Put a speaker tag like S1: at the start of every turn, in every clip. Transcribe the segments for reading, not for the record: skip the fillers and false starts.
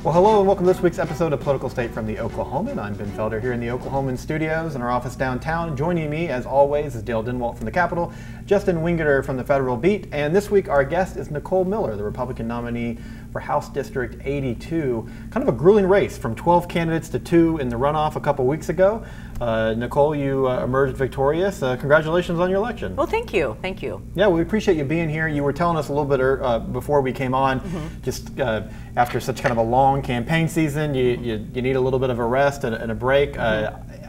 S1: Well, hello and welcome to this week's episode of Political State from the Oklahoman. I'm Ben Felder here in the Oklahoman studios in our office downtown. Joining me, as always, is Dale Denwalt from the Capitol, Justin Wingeter from the Federal Beat, and this week our guest is Nicole Miller, the Republican nominee for House District 82. Kind of a grueling race from 12 candidates to 2 in the runoff a couple weeks ago. Nicole, you emerged victorious. Congratulations on your election.
S2: Well, thank you. Thank you.
S1: Yeah, we appreciate you being here. You were telling us a little bit before we came on, just after such kind of a long campaign season, you need a little bit of a rest and a break.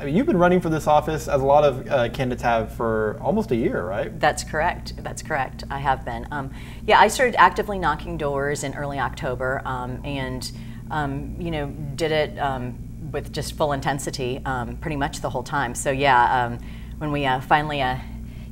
S1: You've been running for this office, as a lot of candidates have, for almost a year, right?
S2: That's correct. That's correct. I have been. Yeah, I started actively knocking doors in early October, and did it with just full intensity, pretty much the whole time. So yeah, when we finally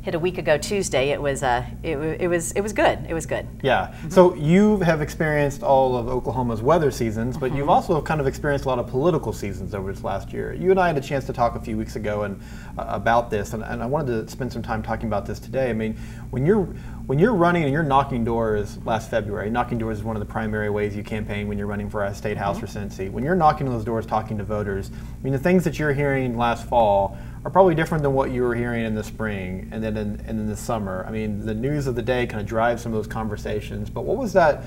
S2: hit a week ago Tuesday, it was good. It was good.
S1: Yeah. So you have experienced all of Oklahoma's weather seasons, but you've also kind of experienced a lot of political seasons over this last year. You and I had a chance to talk a few weeks ago about this, and I wanted to spend some time talking about this today. I mean, when you're running and you're knocking doors last February, knocking doors is one of the primary ways you campaign when you're running for a state house or Senate seat. When you're knocking on those doors, talking to voters, I mean, the things that you're hearing last fall are probably different than what you were hearing in the spring and then in the summer. I mean, the news of the day kind of drives some of those conversations. But what was that?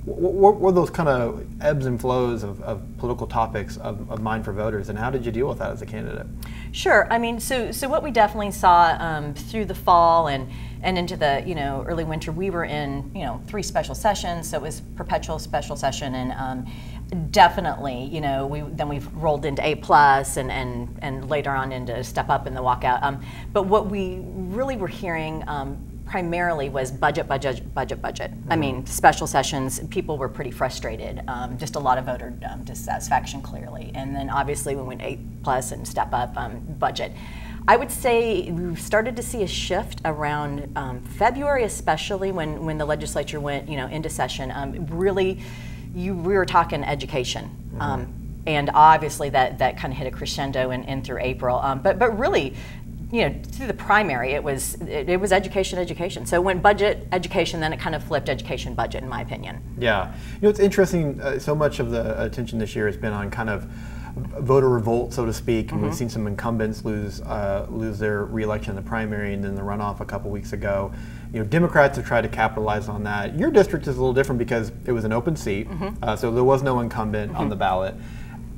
S1: What were those kind of ebbs and flows of political topics of mind for voters, and how did you deal with that as a candidate?
S2: Sure. I mean, so what we definitely saw through the fall and into the early winter, we were in 3 special sessions, so it was perpetual special session, and definitely we've rolled into A+ and later on into Step Up in the walkout. But what we really were hearing primarily was budget. I mean, special sessions, people were pretty frustrated, just a lot of voter dissatisfaction clearly. And then obviously we went A+ and Step Up budget. I would say we started to see a shift around February, especially when the legislature went into session. Really, we were talking education. And obviously that kind of hit a crescendo in through April. But really, through the primary, it was education. So when budget, education, then it kind of flipped education, budget, in my opinion.
S1: Yeah, it's interesting. So much of the attention this year has been on kind of voter revolt, so to speak. And we've seen some incumbents lose their reelection in the primary and then the runoff a couple weeks ago. Democrats have tried to capitalize on that. Your district is a little different because it was an open seat, so there was no incumbent on the ballot.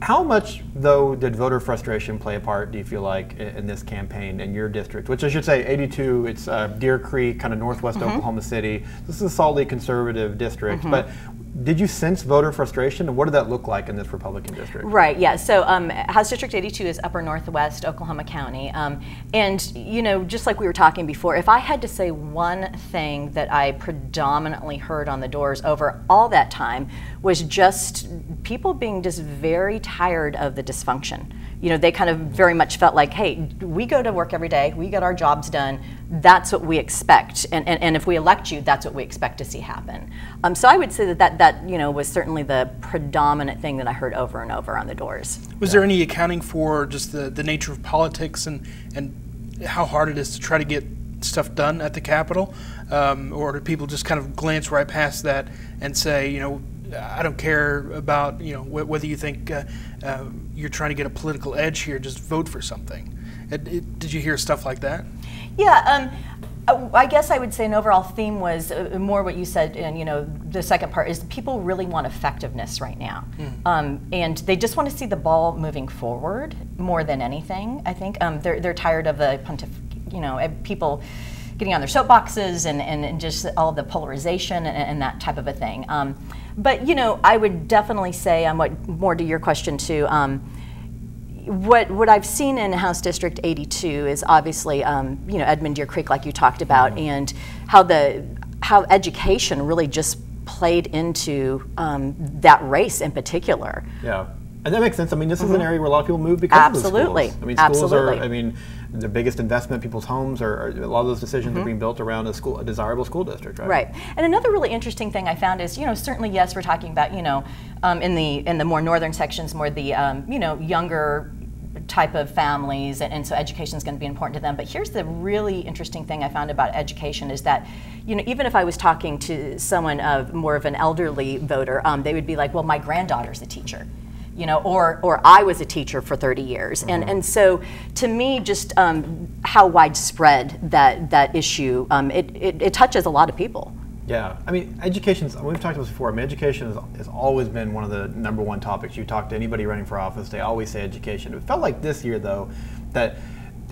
S1: How much, though, did voter frustration play a part, do you feel like, in this campaign in your district? Which I should say, 82, it's Deer Creek, kind of northwest Oklahoma City. This is a solidly conservative district. But did you sense voter frustration, and what did that look like in this Republican district?
S2: Right, yeah. So House District 82 is upper northwest Oklahoma County. And, just like we were talking before, if I had to say one thing that I predominantly heard on the doors over all that time was just people being just very tired of the dysfunction. They kind of very much felt like, hey, we go to work every day, we get our jobs done, that's what we expect. And if we elect you, that's what we expect to see happen. So I would say that was certainly the predominant thing that I heard over and over on the doors.
S3: Was there any accounting for just the nature of politics and how hard it is to try to get stuff done at the Capitol? Or do people just kind of glance right past that and say, I don't care about whether you think you're trying to get a political edge here, just vote for something. Did you hear stuff like that? Yeah,
S2: I guess I would say an overall theme was more what you said, and the second part is people really want effectiveness right now, and they just want to see the ball moving forward more than anything. I think they're tired of the people getting on their soapboxes and just all the polarization and that type of a thing. But I would definitely say, what more to your question too, what I've seen in House District 82 is obviously Edmond Deer Creek, like you talked about, and how education really just played into that race in particular.
S1: Yeah. And that makes sense. I mean, this is an area where a lot of people move because of the schools. I mean, schools are, the biggest investment in people's homes, or a lot of those decisions are being built around a desirable school district, right?
S2: Right. And another really interesting thing I found is, certainly, yes, we're talking about, in the more northern sections, more the, younger type of families, and so education is going to be important to them. But here's the really interesting thing I found about education is that, even if I was talking to someone of more of an elderly voter, they would be like, well, my granddaughter's a teacher. Or I was a teacher for 30 years. And so to me, just how widespread that issue, it touches a lot of people.
S1: Yeah, I mean, education's, we've talked about this before, I mean, education has always been one of the #1 topics. You talk to anybody running for office, they always say education. It felt like this year, though, that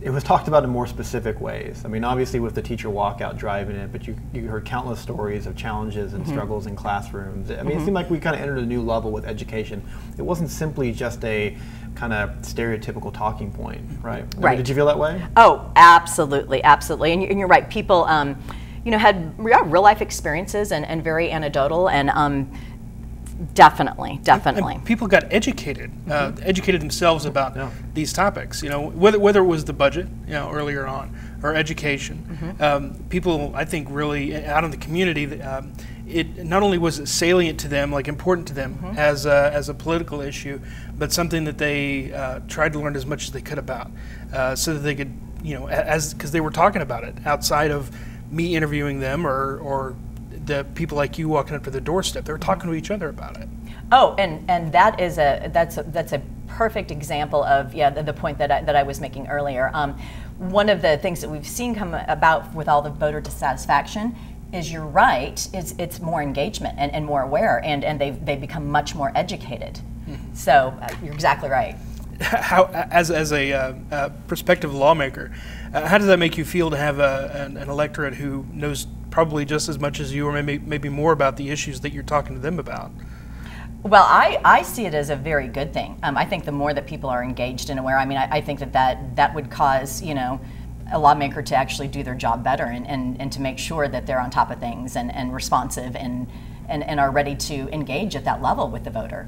S1: it was talked about in more specific ways. I mean, obviously with the teacher walkout driving it, but you heard countless stories of challenges and struggles in classrooms. I mean, it seemed like we kind of entered a new level with education. It wasn't simply just a kind of stereotypical talking point, right?
S2: Right.
S1: Did you feel that way?
S2: Oh, absolutely, absolutely. And you're right, people had real life experiences and very anecdotal, and definitely.
S3: And people got educated, educated themselves about these topics. Whether it was the budget, earlier on, or education. People, I think, really out in the community, it not only was it salient to them, like important to them as a political issue, but something that they tried to learn as much as they could about, so that they could, because they were talking about it outside of me interviewing them or the people like you walking up to the doorstep. They were talking to each other about it.
S2: Oh, and that's a perfect example of the point that I was making earlier. One of the things that we've seen come about with all the voter dissatisfaction is, you're right, it's more engagement and more aware, and they've become much more educated. So you're exactly right.
S3: How, as a prospective lawmaker, how does that make you feel to have an electorate who knows probably just as much as you, or maybe more, about the issues that you're talking to them about?
S2: Well, I see it as a very good thing. I think the more that people are engaged and aware, I think that would cause, a lawmaker to actually do their job better and to make sure that they're on top of things and responsive and are ready to engage at that level with the voter.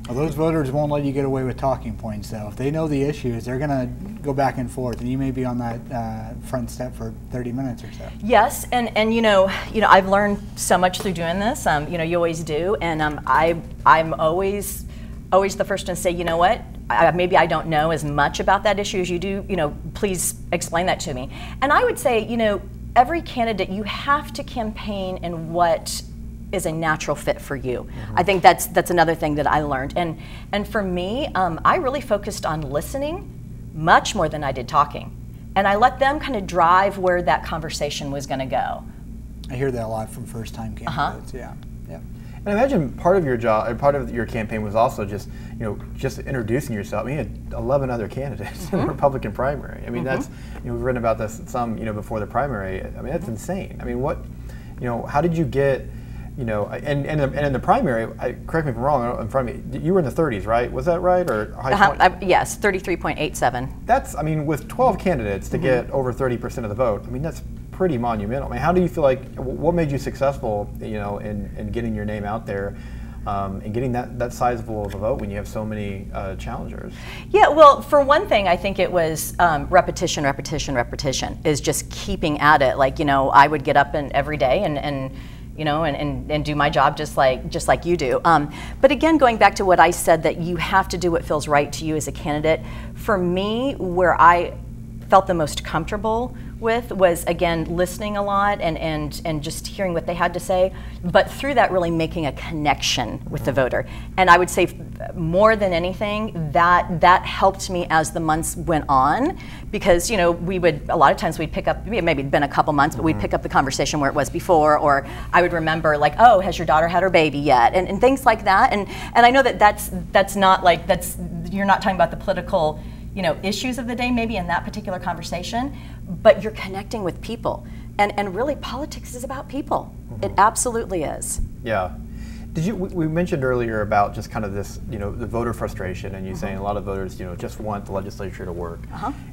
S4: Well, those voters won't let you get away with talking points, though. If they know the issues, they're going to go back and forth, and you may be on that front step for 30 minutes or so.
S2: Yes, and I've learned so much through doing this. You always do, and I'm always the first to say, you know what, maybe I don't know as much about that issue as you do. Please explain that to me. And I would say, every candidate, you have to campaign in what is a natural fit for you. I think that's another thing that I learned. And for me, I really focused on listening much more than I did talking. And I let them kind of drive where that conversation was going to go.
S4: I hear that a lot from first-time candidates. Yeah.
S1: And I imagine part of your job, part of your campaign was also just, just introducing yourself. I mean, you had 11 other candidates in the Republican primary. I mean, that's, we've written about this some, before the primary. I mean, that's insane. I mean, what, how did you get, and in the primary, correct me if I'm wrong, in front of me, you were in the 30s, right? Was that right? Or
S2: yes, 33.87.
S1: That's, with 12 candidates to get over 30% of the vote, that's pretty monumental. How do you feel like, what made you successful, in getting your name out there, and getting that sizable of a vote when you have so many challengers? Yeah,
S2: well, for one thing, I think it was repetition, is just keeping at it. Like, I would get up every day and do my job just like you do. But again, going back to what I said, that you have to do what feels right to you as a candidate. For me, where I felt the most comfortable with was, again, listening a lot and just hearing what they had to say, but through that really making a connection with the voter. And I would say more than anything, that helped me as the months went on, because we would, a lot of times we'd pick up, maybe it'd been a couple months, but we'd pick up the conversation where it was before, or I would remember, like, oh, has your daughter had her baby yet, and things like that. And I know that's not like, you're not talking about the political issues of the day maybe in that particular conversation, but you're connecting with people. And really, politics is about people. It absolutely is.
S1: Yeah. We mentioned earlier about just kind of this, the voter frustration, and you saying a lot of voters, just want the legislature to work.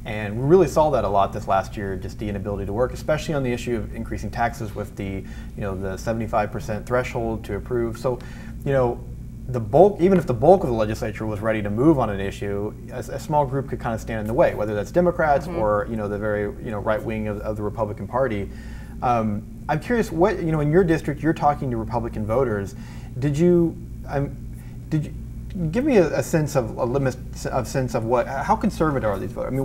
S1: And we really saw that a lot this last year, just the inability to work, especially on the issue of increasing taxes with the, the 75% threshold to approve. So, the bulk, even if the bulk of the legislature was ready to move on an issue, a small group could kind of stand in the way, whether that's Democrats or the very right wing of the Republican Party. I'm curious, what in your district, you're talking to Republican voters. Did you give me a sense of how conservative are these voters? I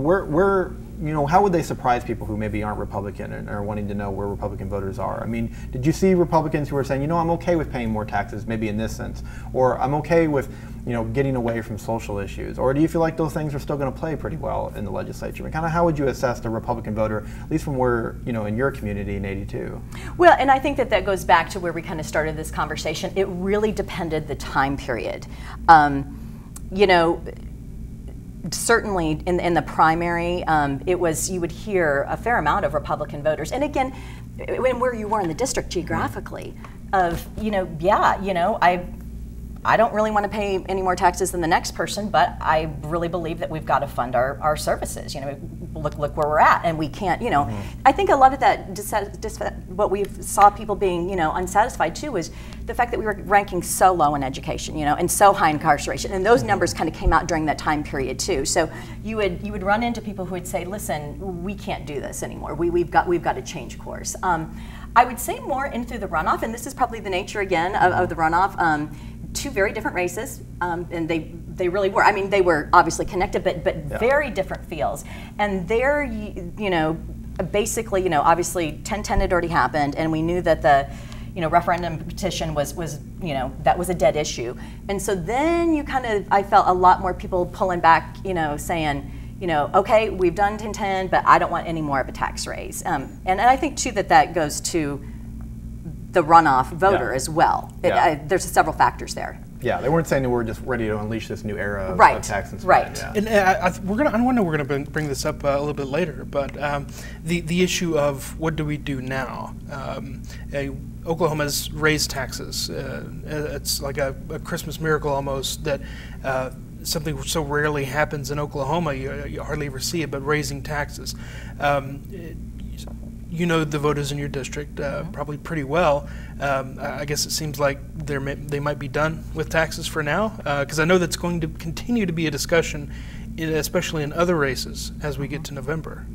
S1: mean, how would they surprise people who maybe aren't Republican and are wanting to know where Republican voters are? I mean, did you see Republicans who were saying, I'm okay with paying more taxes, maybe in this sense, or I'm okay with, getting away from social issues, or do you feel like those things are still going to play pretty well in the legislature? I mean, kind of how would you assess the Republican voter, at least from where, in your community in '82? Well,
S2: and I think that goes back to where we kind of started this conversation. It really depended the time period. Certainly in the primary, it was, you would hear a fair amount of Republican voters. And again, where you were in the district geographically, of, I don't really want to pay any more taxes than the next person, but I really believe that we've got to fund our services. Look where we're at, and we can't. I think a lot of that what we saw people being unsatisfied too is the fact that we were ranking so low in education, and so high in incarceration, and those numbers kind of came out during that time period too. So you would run into people who would say, "Listen, we can't do this anymore. We've got to change course." I would say more in through the runoff, and this is probably the nature again of the runoff. Two very different races, and they really were. I mean, they were obviously connected, but very different feels. And there, basically, obviously 1010 had already happened, and we knew that the, referendum petition was that was a dead issue. And so then I felt a lot more people pulling back, saying, okay, we've done 1010, but I don't want any more of a tax raise. And I think too that goes to the runoff voter as well. There's several factors there.
S1: Yeah, they weren't saying that we're just ready to unleash this new era of tax and spend.
S2: Right.
S1: Yeah.
S3: And I know we're going to bring this up a little bit later, but the issue of what do we do now? Oklahoma's raised taxes. It's like a Christmas miracle almost that something so rarely happens in Oklahoma. You hardly ever see it, but raising taxes. The voters in your district probably pretty well. I guess it seems like they might be done with taxes for now, because I know that's going to continue to be a discussion, especially in other races as we get to November.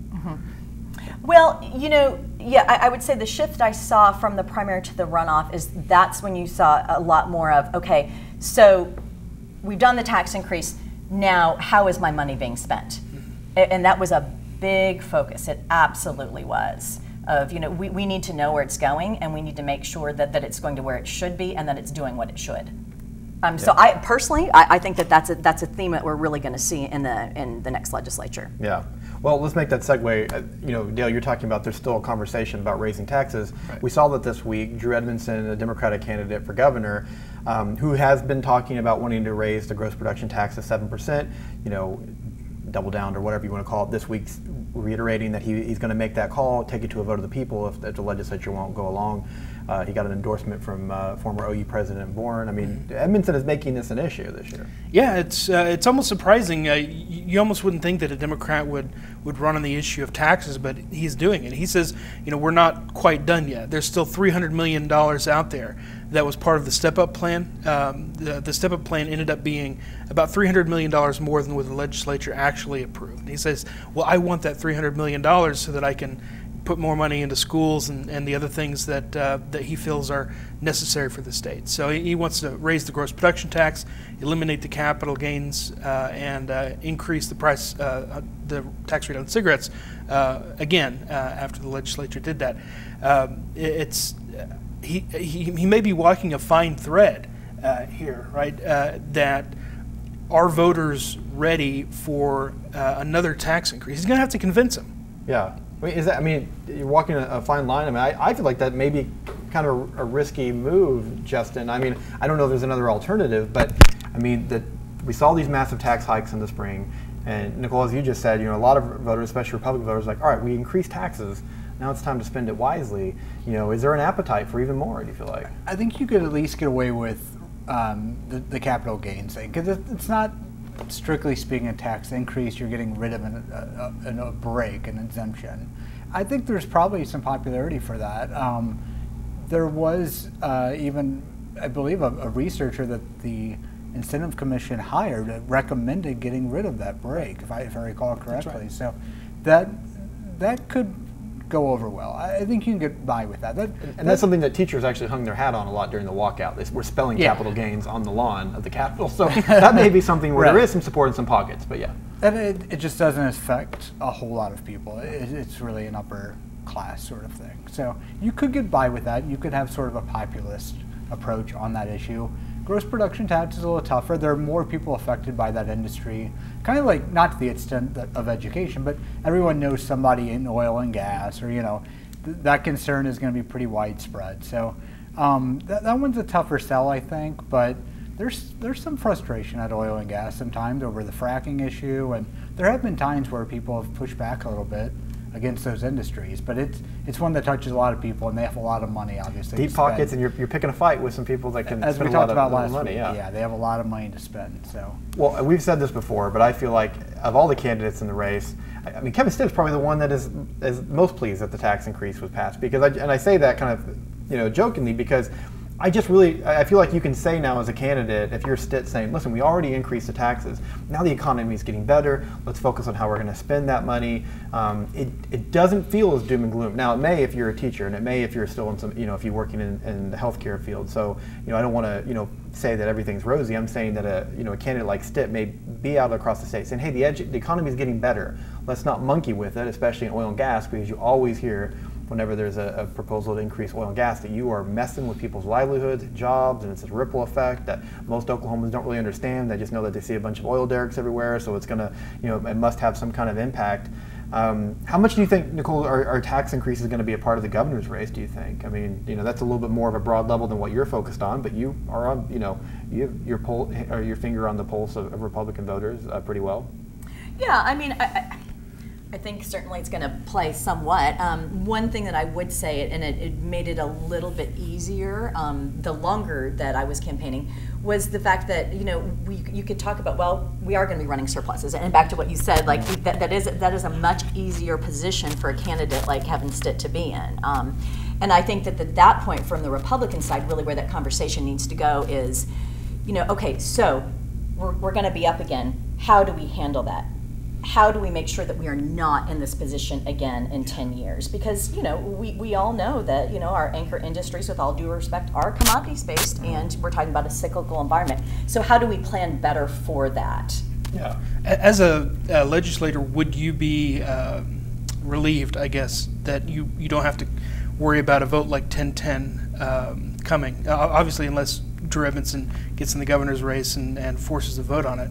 S2: Well, I would say the shift I saw from the primary to the runoff is that's when you saw a lot more of, okay, so we've done the tax increase, now how is my money being spent? And that was a big focus. It absolutely was. Of we need to know where it's going, and we need to make sure that it's going to where it should be, and that it's doing what it should. So I personally, I think that's a theme that we're really going to see in the next legislature.
S1: Yeah. Well, let's make that segue. Dale, you're talking about there's still a conversation about raising taxes. Right. We saw that this week. Drew Edmondson, a Democratic candidate for governor, who has been talking about wanting to raise the gross production tax to 7%. Double down or whatever you want to call it. This week's reiterating that he's going to make that call, take it to a vote of the people if the legislature won't go along. He got an endorsement from former OU President Bourne. I mean, Edmondson is making this an issue this year.
S3: Yeah, it's almost surprising. You almost wouldn't think that a Democrat would run on the issue of taxes, but he's doing it. He says, we're not quite done yet. There's still $300 million out there that was part of the step-up plan. The step-up plan ended up being about $300 million more than what the legislature actually approved. And he says, well, I want that $300 million so that I can put more money into schools and the other things that he feels are necessary for the state. So he wants to raise the gross production tax, eliminate the capital gains, and increase the price, the tax rate on cigarettes again after the legislature did that. He may be walking a fine thread here, right? That are voters ready for another tax increase? He's going to have to convince them.
S1: Yeah. You're walking a fine line. I feel like that may be kind of a risky move, Justin. I don't know if there's another alternative, but we saw these massive tax hikes in the spring, and Nicole, as you just said, a lot of voters, especially Republican voters, like, all right, we increased taxes. Now it's time to spend it wisely. Is there an appetite for even more, do you feel like?
S4: I think you could at least get away with the capital gains thing, because it's not, strictly speaking, a tax increase. You're getting rid of a break, an exemption. I think there's probably some popularity for that. There was even, I believe, a researcher that the Incentive Commission hired that recommended getting rid of that break, if I recall correctly. Right. So that could go over well. I think you can get by with that.
S1: And that's something that teachers actually hung their hat on a lot during the walkout. We're spelling capital gains on the lawn of the Capitol. So that may be something where there is some support in some pockets, but yeah.
S4: And it just doesn't affect a whole lot of people. It's really an upper class sort of thing. So you could get by with that. You could have sort of a populist approach on that issue. Gross production tax is a little tougher. There are more people affected by that industry, kind of like not to the extent of education, but everyone knows somebody in oil and gas, or that concern is going to be pretty widespread. So that one's a tougher sell, I think. But there's some frustration at oil and gas sometimes over the fracking issue, and there have been times where people have pushed back a little bit against those industries, but it's one that touches a lot of people, and they have a lot of money, obviously.
S1: Deep pockets, and you're picking a fight with some people that can
S4: as
S1: spend
S4: we
S1: a lot
S4: talked about
S1: of
S4: last
S1: money.
S4: week.
S1: Yeah,
S4: they have a lot of money to spend. So,
S1: well, we've said this before, but I feel like of all the candidates in the race, I mean, Kevin Stitt's probably the one that is most pleased that the tax increase was passed, because I say that kind of jokingly, because I feel like you can say now as a candidate, if you're Stitt, saying, listen, we already increased the taxes. Now the economy is getting better. Let's focus on how we're going to spend that money. It doesn't feel as doom and gloom. Now it may if you're a teacher, and it may if you're still in some, if you're working in the healthcare field. So, I don't want to, say that everything's rosy. I'm saying that a candidate like Stitt may be out across the state saying, hey, the economy is getting better. Let's not monkey with it, especially in oil and gas, because you always hear whenever there's a proposal to increase oil and gas that you are messing with people's livelihoods, jobs, and it's a ripple effect that most Oklahomans don't really understand. They just know that they see a bunch of oil derricks everywhere, so it's going to, it must have some kind of impact. How much do you think, Nicole, are tax increases going to be a part of the governor's race, do you think? I mean, that's a little bit more of a broad level than what you're focused on, but you are on, you have your finger on the pulse of Republican voters pretty well.
S2: Yeah, I mean, I think certainly it's going to play somewhat. One thing that I would say, and it made it a little bit easier the longer that I was campaigning, was the fact that you could talk about, well, we are going to be running surpluses, and back to what you said, like that is a much easier position for a candidate like Kevin Stitt to be in. And I think that at that point, from the Republican side, really where that conversation needs to go is, okay, so we're going to be up again. How do we handle that? How do we make sure that we are not in this position again in 10 years? Because, we all know that, our anchor industries, with all due respect, are commodities-based, and we're talking about a cyclical environment. So how do we plan better for that?
S3: Yeah. As a legislator, would you be relieved, I guess, that you don't have to worry about a vote like 10-10 coming? Obviously, unless Drew Edmondson gets in the governor's race and forces a vote on it.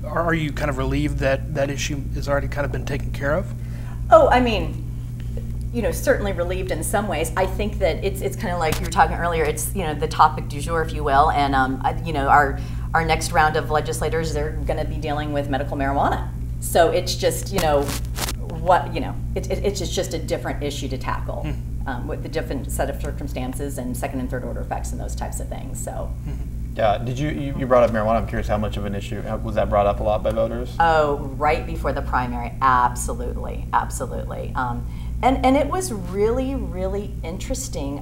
S3: Are you kind of relieved that that issue has already kind of been taken care of?
S2: Oh, I mean, certainly relieved in some ways. I think that it's kind of like you were talking earlier. It's the topic du jour, if you will, and our next round of legislators, they're going to be dealing with medical marijuana. So it's just it's just a different issue to tackle. With the different set of circumstances and second and third order effects and those types of things. So.
S1: Yeah, did you brought up marijuana? I'm curious how much of an issue was that brought up a lot by voters?
S2: Oh, right before the primary, absolutely. And it was really, really interesting.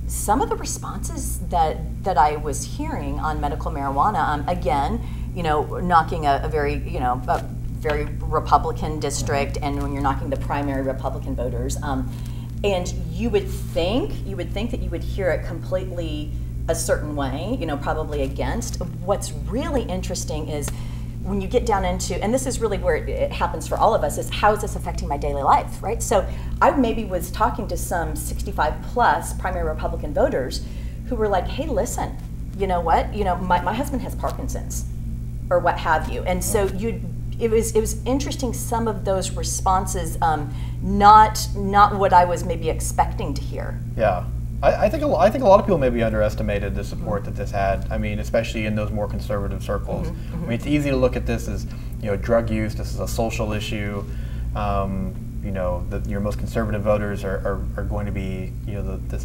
S2: Some of the responses that I was hearing on medical marijuana, again, knocking a very, a very Republican district, and when you're knocking the primary Republican voters, and you would think that you would hear it completely a certain way, probably against. What's really interesting is when you get down into, and this is really where it happens for all of us, is how is this affecting my daily life, right? So I maybe was talking to some 65 plus primary Republican voters who were like, hey, listen, you know what? My husband has Parkinson's or what have you. And so it was interesting, some of those responses, not what I was maybe expecting to hear.
S1: Yeah. I think a lot of people maybe underestimated the support that this had. I mean, especially in those more conservative circles. I mean, it's easy to look at this as drug use. This is a social issue. Your most conservative voters are going to be this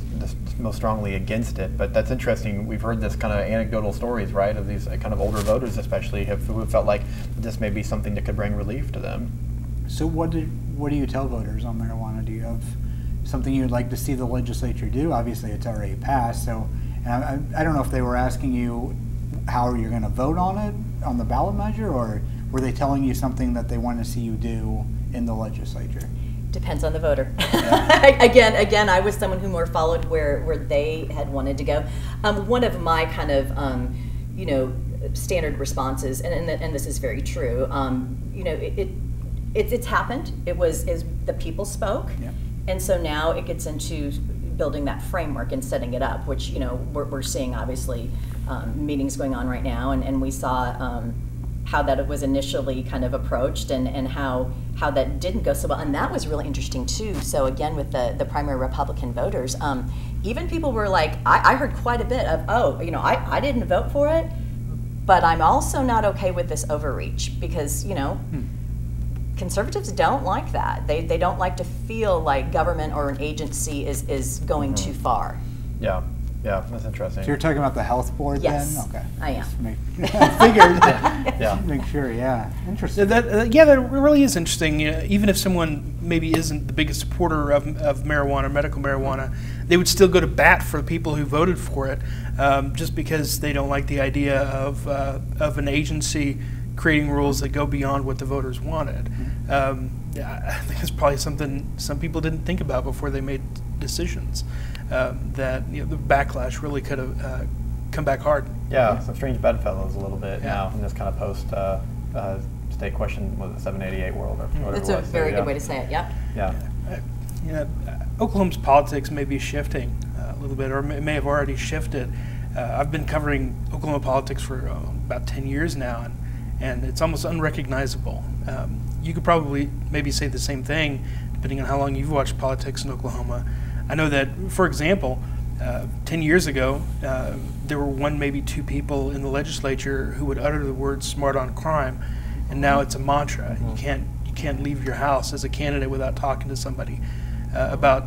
S1: most strongly against it. But that's interesting. We've heard this kind of anecdotal stories, right, of these kind of older voters, especially, who felt like this may be something that could bring relief to them.
S4: So what do you tell voters on marijuana? Do you have something you'd like to see the legislature do? Obviously, it's already passed. So, and I don't know if they were asking you how you're going to vote on it, on the ballot measure, or were they telling you something that they want to see you do in the legislature?
S2: Depends on the voter.
S4: Yeah.
S2: Again, I was someone who more followed where they had wanted to go. One of my kind of, standard responses, and this is very true. It's happened. Is the people spoke,
S4: Yeah.
S2: and so now it gets into building that framework and setting it up, which we're seeing obviously meetings going on right now, and we saw how that it was initially kind of approached and how that didn't go so well, and that was really interesting too. So again, with the primary Republican voters, even people were like, I heard quite a bit of, I didn't vote for it, but I'm also not okay with this overreach because conservatives don't like that. They don't like to feel like government or an agency is going too far.
S1: Yeah, that's interesting.
S4: So you're talking about the health board
S2: Yes,
S4: then? Okay.
S2: I am.
S4: Figured.
S1: Yeah.
S4: Make sure, yeah. Interesting.
S3: That really is interesting. Even if someone maybe isn't the biggest supporter of marijuana, medical marijuana, they would still go to bat for the people who voted for it, just because they don't like the idea of an agency creating rules that go beyond what the voters wanted. I think it's probably something some people didn't think about before they made decisions. That the backlash really could have come back hard.
S1: Yeah, some strange bedfellows a little bit
S3: Yeah.
S1: now in this kind of post state question, was it 788 world or whatever
S2: That's
S1: it
S2: a
S1: was.
S2: very
S1: So,
S2: good way to say it. Yeah.
S1: Yeah.
S3: Oklahoma's politics may be shifting a little bit, or may have already shifted. I've been covering Oklahoma politics for about 10 years now, and it's almost unrecognizable. You could probably maybe say the same thing, depending on how long you've watched politics in Oklahoma. I know that, for example, 10 years ago, there were maybe two people in the legislature who would utter the word "smart on crime," and now it's a mantra. You can't leave your house as a candidate without talking to somebody about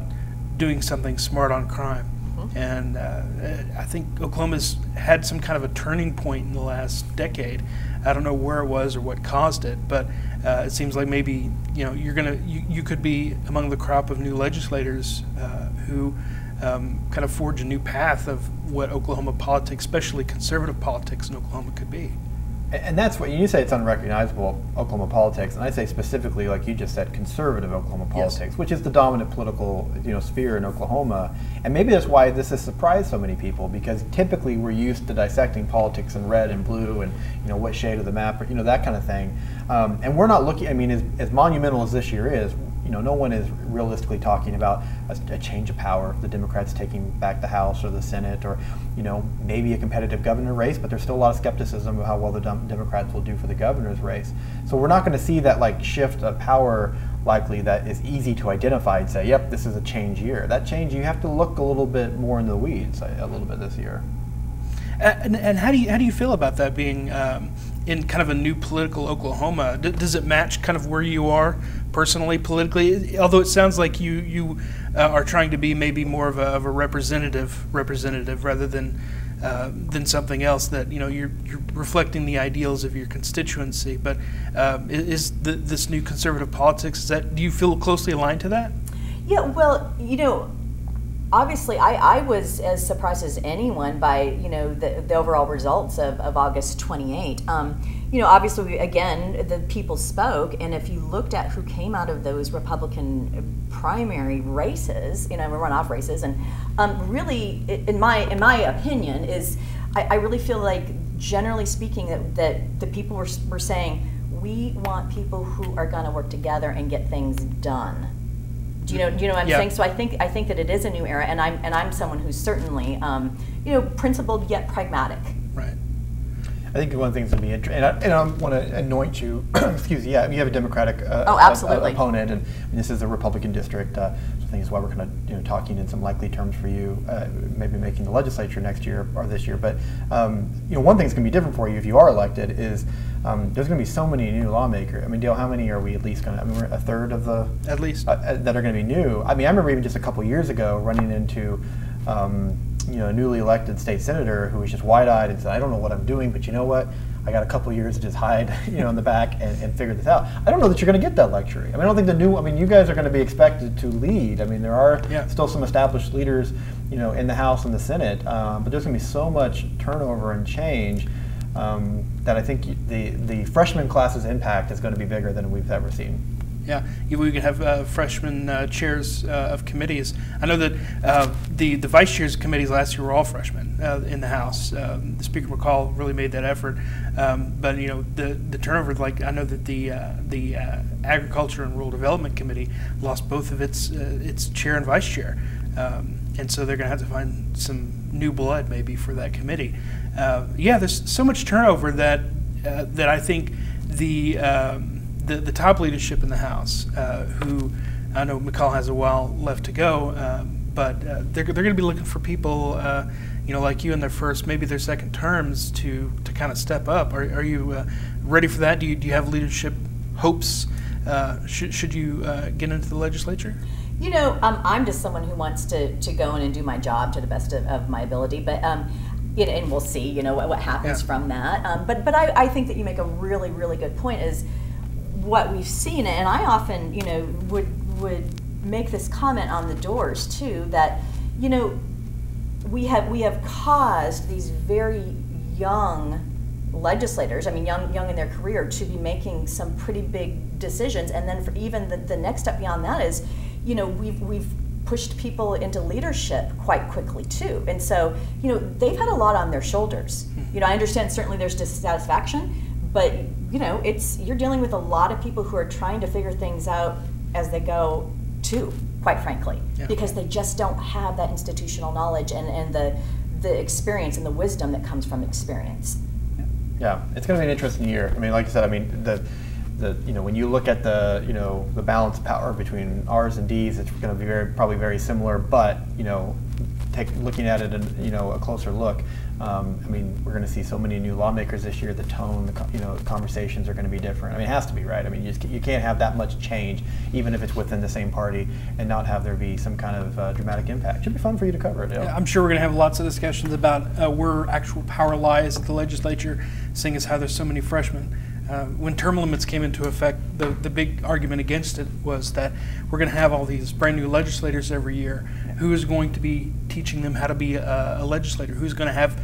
S3: doing something smart on crime. And I think Oklahoma's had some kind of a turning point in the last decade. I don't know where it was or what caused it, but it seems like maybe you could be among the crop of new legislators who kind of forge a new path of what Oklahoma politics, especially conservative politics in Oklahoma, could be.
S1: And that's what you say, it's unrecognizable Oklahoma politics, and I say specifically, like you just said, conservative Oklahoma politics, which is the dominant political sphere in Oklahoma. And maybe that's why this has surprised so many people, because typically we're used to dissecting politics in red and blue and what shade of the map, or that kind of thing. And we're not looking. I mean, as monumental as this year is, no one is realistically talking about a change of power, the Democrats taking back the House or the Senate, or maybe a competitive governor race, but there's still a lot of skepticism of how well the Democrats will do for the governor's race. So we're not going to see that shift of power likely that is easy to identify and say, yep, this is a change year. That change, you have to look a little bit more in the weeds a little bit this year.
S3: And how do you feel about that being in kind of a new political Oklahoma? Does it match kind of where you are personally politically? Although it sounds like you are trying to be maybe more of a representative rather than something else, that you're reflecting the ideals of your constituency. But is this new conservative politics, do you feel closely aligned to that?
S2: Yeah. Well, obviously, I was as surprised as anyone by the overall results of August 28. Obviously, again, the people spoke, and if you looked at who came out of those Republican primary races, runoff races, and really, in my opinion, is I really feel like, generally speaking, that the people were saying, we want people who are going to work together and get things done. Do you know what I'm saying? So I think that it is a new era, and I'm someone who's certainly principled yet pragmatic.
S3: Right.
S1: I think one of the things to be interesting, and I want to anoint you. Excuse me. Yeah, you have a Democratic
S2: absolutely.
S1: opponent, and this is a Republican district. So I think that's why we're kind of talking in some likely terms for you, maybe making the legislature next year or this year. But one thing that's going to be different for you if you are elected is there's going to be so many new lawmakers. I mean, Dale, how many are we at least going to? I mean, we're a third of the
S3: at least
S1: that are going to be new. I mean, I remember even just a couple years ago running into a newly elected state senator who was just wide-eyed and said, I don't know what I'm doing, but you know what? I got a couple years to just hide, in the back and figure this out. I don't know that you're going to get that luxury. I mean, I don't think you guys are going to be expected to lead. I mean, there are still some established leaders, in the House and the Senate, but there's going to be so much turnover and change that I think the freshman class's impact is going to be bigger than we've ever seen.
S3: Yeah, we can have freshman chairs of committees. I know that the vice chairs of committees last year were all freshmen in the House. Speaker McCall really made that effort, but the turnover. Like I know that the Agriculture and Rural Development Committee lost both of its chair and vice chair, and so they're going to have to find some new blood maybe for that committee. There's so much turnover that I think the top leadership in the House, who I know McCall has a while left to go, but they're going to be looking for people, like you in their first, maybe their second terms to kind of step up. Are you ready for that? Do you have leadership hopes? Should you get into the legislature?
S2: I'm just someone who wants to go in and do my job to the best of my ability, but. And we'll see, what happens from that. But I think that you make a really, really good point. Is what we've seen, and I often, would make this comment on the doors too. That we have caused these very young legislators, young in their career, to be making some pretty big decisions. And then for even the next step beyond that is, we've pushed people into leadership quite quickly too, and so they've had a lot on their shoulders. I understand certainly there's dissatisfaction, but you're dealing with a lot of people who are trying to figure things out as they go too, quite frankly, because they just don't have that institutional knowledge and the experience and the wisdom that comes from experience.
S1: Yeah, it's going to be an interesting year. Like you said, when you look at the balance of power between R's and D's, it's going to be probably very similar. But looking at it in a closer look, we're going to see so many new lawmakers this year. The tone, the conversations are going to be different. It has to be, right. You can't have that much change, even if it's within the same party, and not have there be some kind of dramatic impact. Should be fun for you to cover it.
S3: Yeah, I'm sure we're going to have lots of discussions about where actual power lies at the legislature, seeing as how there's so many freshmen. When term limits came into effect, the big argument against it was that we're going to have all these brand new legislators every year. Who is going to be teaching them how to be a legislator? Who's going to have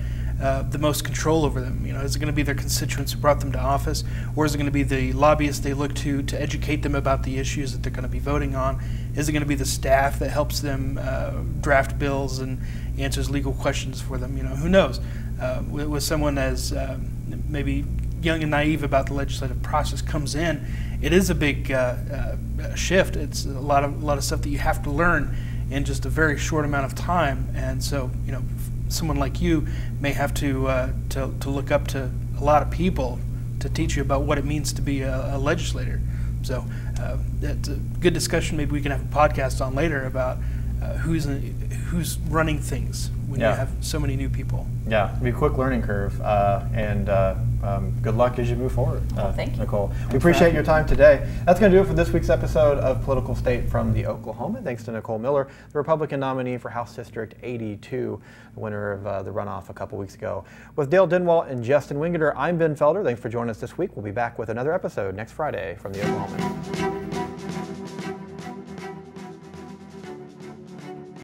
S3: the most control over them? Is it going to be their constituents who brought them to office, or is it going to be the lobbyists they look to educate them about the issues that they're going to be voting on? Is it going to be the staff that helps them draft bills and answers legal questions for them? Who knows? With someone as maybe young and naive about the legislative process comes in, it is a big shift. It's a lot of stuff that you have to learn in just a very short amount of time, and so someone like you may have to look up to a lot of people to teach you about what it means to be a legislator. So that's a good discussion. Maybe we can have a podcast on later about who's running things when you have so many new people.
S1: Yeah, it'll be a quick learning curve, and good luck as you move forward,
S2: thank you,
S1: Nicole. We appreciate your time today. That's going to do it for this week's episode of Political State from the Oklahoman. Thanks to Nicole Miller, the Republican nominee for House District 82, the winner of the runoff a couple weeks ago. With Dale Dinwalt and Justin Wingeter, I'm Ben Felder. Thanks for joining us this week. We'll be back with another episode next Friday from the Oklahoman.